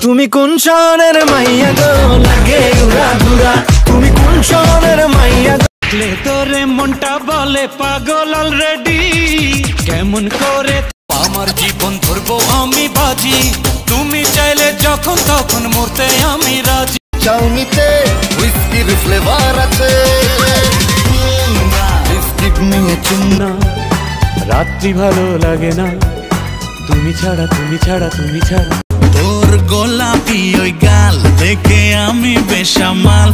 তুমি কোন শহরের মাইয়া গো লাগে ঘুরা ঘুরা, তুমি কোন শহরের মাইয়া গো? তোরে মনটা বলে পাগল অলরেডি, কেমন করে আমার জীবন ধরবো আমি বাজি, তুমি চাইলে যখন তখন মরতে আমি রাজি। চাউনিতে হুইস্কির ফ্লেভার আছে, বিস্কিট নিয়ে চুমনা, রাত্রি ভালো লাগে না তুমি ছাড়া, তুমি ছাড়া, তুমি ছাড়া। তোর গোলাপি ওই গাল দেখে আমি বেসামাল,